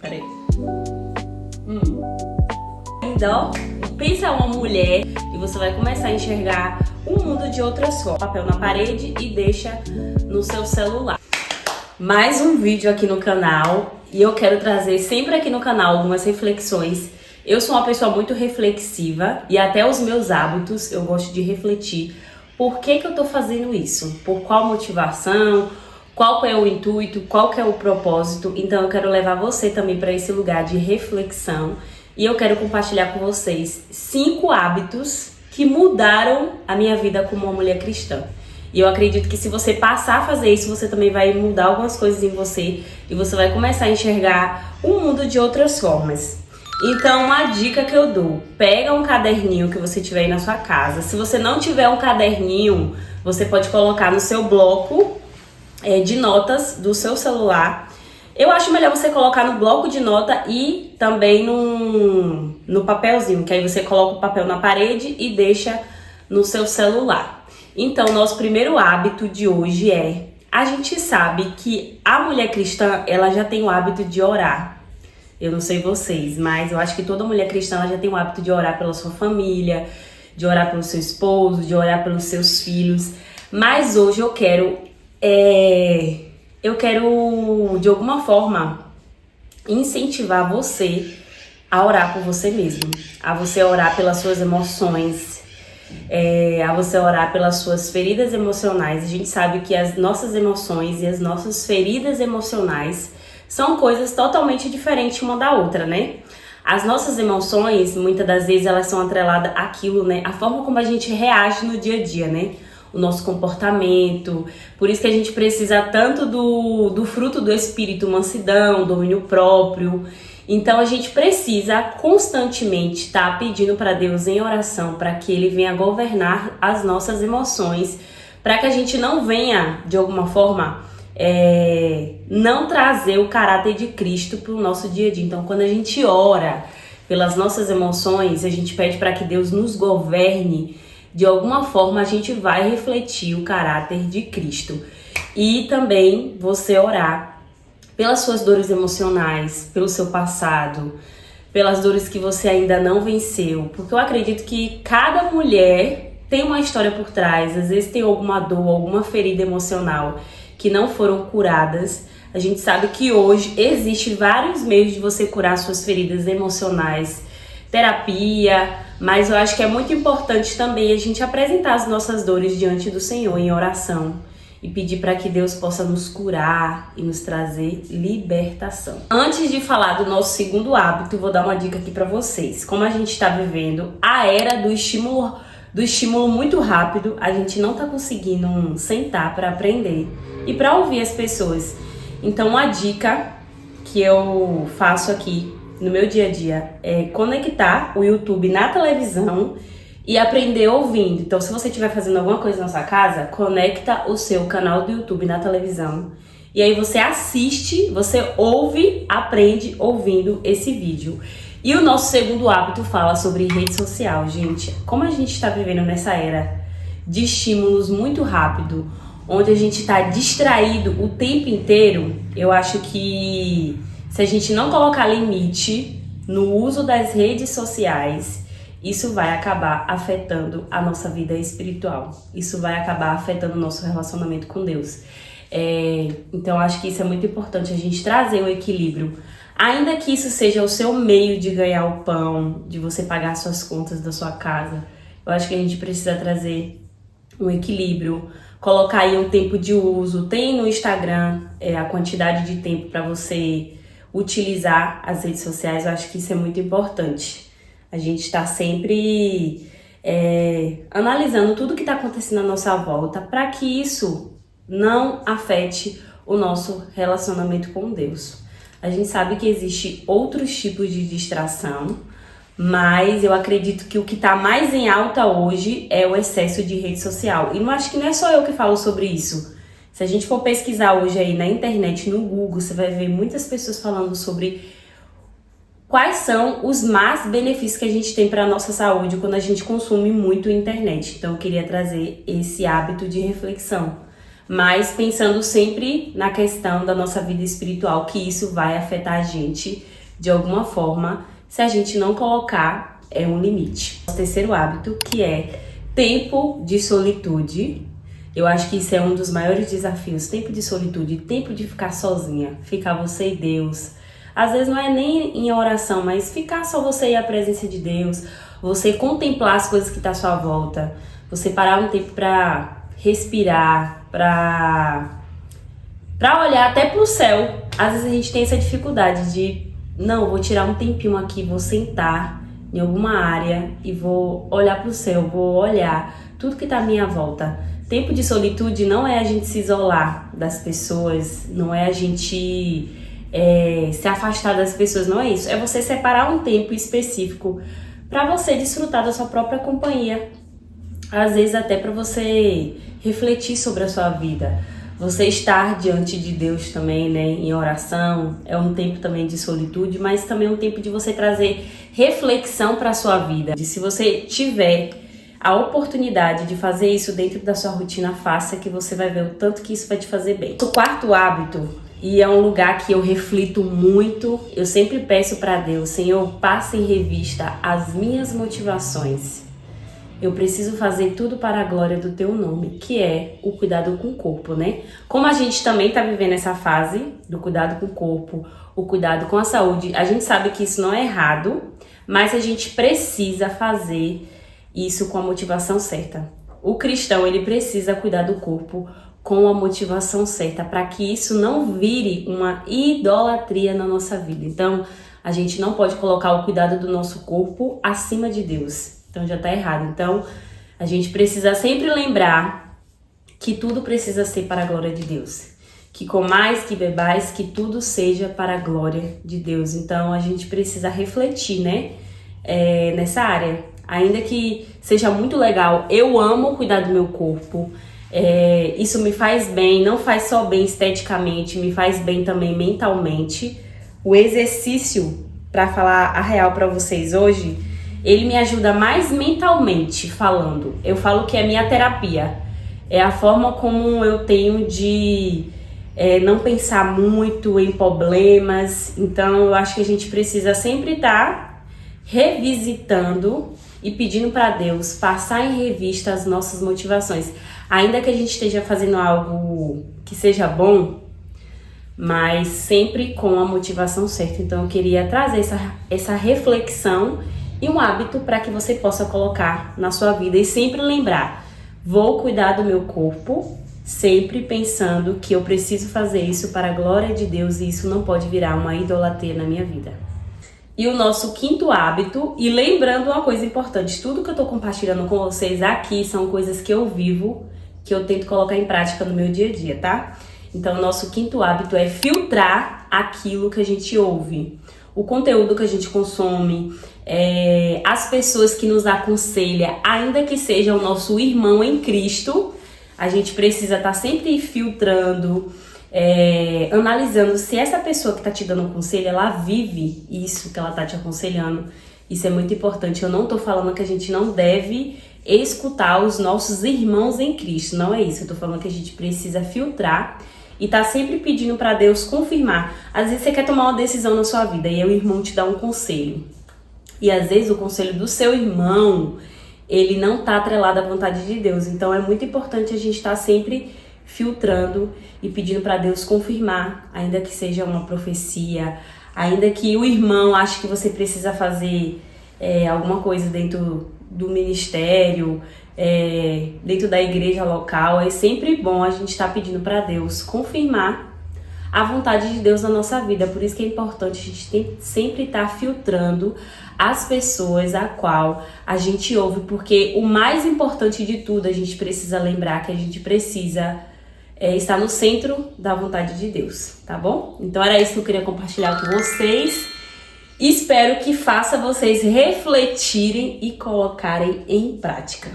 Peraí. Então, pensa uma mulher e você vai começar a enxergar o mundo de outras formas. Papel na parede e deixa no seu celular. Mais um vídeo aqui no canal e eu quero trazer sempre aqui no canal algumas reflexões. Eu sou uma pessoa muito reflexiva e até os meus hábitos eu gosto de refletir. Por que eu tô fazendo isso? Por qual motivação? Qual é o intuito? Qual que é o propósito? Então eu quero levar você também para esse lugar de reflexão e eu quero compartilhar com vocês 5 hábitos que mudaram a minha vida como uma mulher cristã. E eu acredito que se você passar a fazer isso, você também vai mudar algumas coisas em você e você vai começar a enxergar o mundo de outras formas. Então, uma dica que eu dou, pega um caderninho que você tiver aí na sua casa. Se você não tiver um caderninho, você pode colocar no seu bloco de notas do seu celular. Eu acho melhor você colocar no bloco de nota e também no papelzinho, que aí você coloca o papel na parede e deixa no seu celular. Então, nosso primeiro hábito de hoje a gente sabe que a mulher cristã, ela já tem o hábito de orar. Eu não sei vocês, mas eu acho que toda mulher cristã ela já tem o hábito de orar pela sua família, de orar pelo seu esposo, de orar pelos seus filhos. Mas hoje eu quero de alguma forma incentivar você a orar por você mesmo, a você orar pelas suas emoções, a você orar pelas suas feridas emocionais. A gente sabe que as nossas emoções e as nossas feridas emocionais são coisas totalmente diferentes uma da outra, né? As nossas emoções, muitas das vezes, elas são atreladas àquilo, né? A forma como a gente reage no dia a dia, né? O nosso comportamento. Por isso que a gente precisa tanto do fruto do Espírito, mansidão, domínio próprio. Então a gente precisa constantemente estar pedindo para Deus em oração para que Ele venha governar as nossas emoções, para que a gente não venha, de alguma forma, não trazer o caráter de Cristo para o nosso dia a dia. Então, quando a gente ora pelas nossas emoções, a gente pede para que Deus nos governe. De alguma forma, a gente vai refletir o caráter de Cristo. E também você orar pelas suas dores emocionais, pelo seu passado, pelas dores que você ainda não venceu. Porque eu acredito que cada mulher tem uma história por trás. Às vezes tem alguma dor, alguma ferida emocional que não foram curadas. A gente sabe que hoje existe vários meios de você curar suas feridas emocionais, terapia, mas eu acho que é muito importante também a gente apresentar as nossas dores diante do Senhor em oração e pedir para que Deus possa nos curar e nos trazer libertação. Antes de falar do nosso segundo hábito, vou dar uma dica aqui para vocês. Como a gente está vivendo a era do estímulo muito rápido, a gente não está conseguindo sentar para aprender e para ouvir as pessoas. Então, uma dica que eu faço aqui no meu dia a dia é conectar o YouTube na televisão e aprender ouvindo. Então, se você estiver fazendo alguma coisa na sua casa, conecta o seu canal do YouTube na televisão. E aí você assiste, você ouve, aprende ouvindo esse vídeo. E o nosso segundo hábito fala sobre rede social, gente. Como a gente está vivendo nessa era de estímulos muito rápido, onde a gente está distraído o tempo inteiro, eu acho que se a gente não colocar limite no uso das redes sociais, isso vai acabar afetando a nossa vida espiritual. Isso vai acabar afetando o nosso relacionamento com Deus. Então, acho que isso é muito importante, a gente trazer o equilíbrio. Ainda que isso seja o seu meio de ganhar o pão, de você pagar suas contas da sua casa, eu acho que a gente precisa trazer um equilíbrio, colocar aí um tempo de uso. Tem no Instagram a quantidade de tempo para você utilizar as redes sociais. Eu acho que isso é muito importante. A gente está sempre analisando tudo que está acontecendo à nossa volta para que isso não afete o nosso relacionamento com Deus. A gente sabe que existe outros tipos de distração, mas eu acredito que o que está mais em alta hoje é o excesso de rede social. E não acho que não é só eu que falo sobre isso. Se a gente for pesquisar hoje aí na internet, no Google, você vai ver muitas pessoas falando sobre quais são os más benefícios que a gente tem para a nossa saúde quando a gente consome muito internet. Então eu queria trazer esse hábito de reflexão. mas pensando sempre na questão da nossa vida espiritual, que isso vai afetar a gente de alguma forma, se a gente não colocar um limite. O terceiro hábito, que é tempo de solitude. Eu acho que isso é um dos maiores desafios, tempo de solitude, tempo de ficar sozinha, ficar você e Deus. Às vezes não é nem em oração, mas ficar só você e a presença de Deus, você contemplar as coisas que estão à sua volta, você parar um tempo para respirar, para olhar até pro céu. Às vezes a gente tem essa dificuldade de, não, vou tirar um tempinho aqui, vou sentar em alguma área e vou olhar pro céu, vou olhar tudo que tá à minha volta. Tempo de solitude não é a gente se isolar das pessoas, não é a gente se afastar das pessoas, não é isso. É você separar um tempo específico para você desfrutar da sua própria companhia. Às vezes até para você refletir sobre a sua vida. Você estar diante de Deus também, né, em oração, é um tempo também de solitude, mas também é um tempo de você trazer reflexão para a sua vida. Se você tiver a oportunidade de fazer isso dentro da sua rotina, faça, que você vai ver o tanto que isso vai te fazer bem. O quarto hábito, e é um lugar que eu reflito muito, eu sempre peço para Deus, Senhor, passe em revista as minhas motivações. Eu preciso fazer tudo para a glória do teu nome, que é o cuidado com o corpo, né? Como a gente também está vivendo essa fase do cuidado com o corpo, o cuidado com a saúde, a gente sabe que isso não é errado, mas a gente precisa fazer isso com a motivação certa. O cristão, ele precisa cuidar do corpo com a motivação certa, para que isso não vire uma idolatria na nossa vida. Então, a gente não pode colocar o cuidado do nosso corpo acima de Deus. Então já tá errado. Então a gente precisa sempre lembrar que tudo precisa ser para a glória de Deus. Que comais, que bebais, que tudo seja para a glória de Deus. Então a gente precisa refletir, né? Nessa área. Ainda que seja muito legal, eu amo cuidar do meu corpo. Isso me faz bem, não faz só bem esteticamente, me faz bem também mentalmente. O exercício, para falar a real para vocês hoje, ele me ajuda mais mentalmente falando. Eu falo que é minha terapia. É a forma como eu tenho de não pensar muito em problemas. Então eu acho que a gente precisa sempre estar revisitando e pedindo para Deus passar em revista as nossas motivações. Ainda que a gente esteja fazendo algo que seja bom, mas sempre com a motivação certa. Então eu queria trazer essa reflexão e um hábito para que você possa colocar na sua vida e sempre lembrar, vou cuidar do meu corpo, sempre pensando que eu preciso fazer isso para a glória de Deus e isso não pode virar uma idolatria na minha vida. E o nosso quinto hábito, e lembrando uma coisa importante, tudo que eu tô compartilhando com vocês aqui são coisas que eu vivo, que eu tento colocar em prática no meu dia a dia, tá? Então o nosso quinto hábito é filtrar aquilo que a gente ouve. O conteúdo que a gente consome, as pessoas que nos aconselham, ainda que seja o nosso irmão em Cristo, a gente precisa estar sempre filtrando, analisando se essa pessoa que está te dando um conselho, ela vive isso que ela está te aconselhando. Isso é muito importante. Eu não estou falando que a gente não deve escutar os nossos irmãos em Cristo, não é isso. Eu estou falando que a gente precisa filtrar e tá sempre pedindo para Deus confirmar. Às vezes você quer tomar uma decisão na sua vida e aí o irmão te dá um conselho. E às vezes o conselho do seu irmão, ele não tá atrelado à vontade de Deus. Então é muito importante a gente estar sempre filtrando e pedindo para Deus confirmar, ainda que seja uma profecia, ainda que o irmão ache que você precisa fazer alguma coisa dentro do ministério, dentro da igreja local. É sempre bom a gente estar pedindo para Deus confirmar a vontade de Deus na nossa vida. Por isso que é importante a gente sempre estar filtrando as pessoas a qual a gente ouve, porque o mais importante de tudo, a gente precisa lembrar que a gente precisa estar no centro da vontade de Deus, tá bom? Então era isso que eu queria compartilhar com vocês. Espero que faça vocês refletirem e colocarem em prática.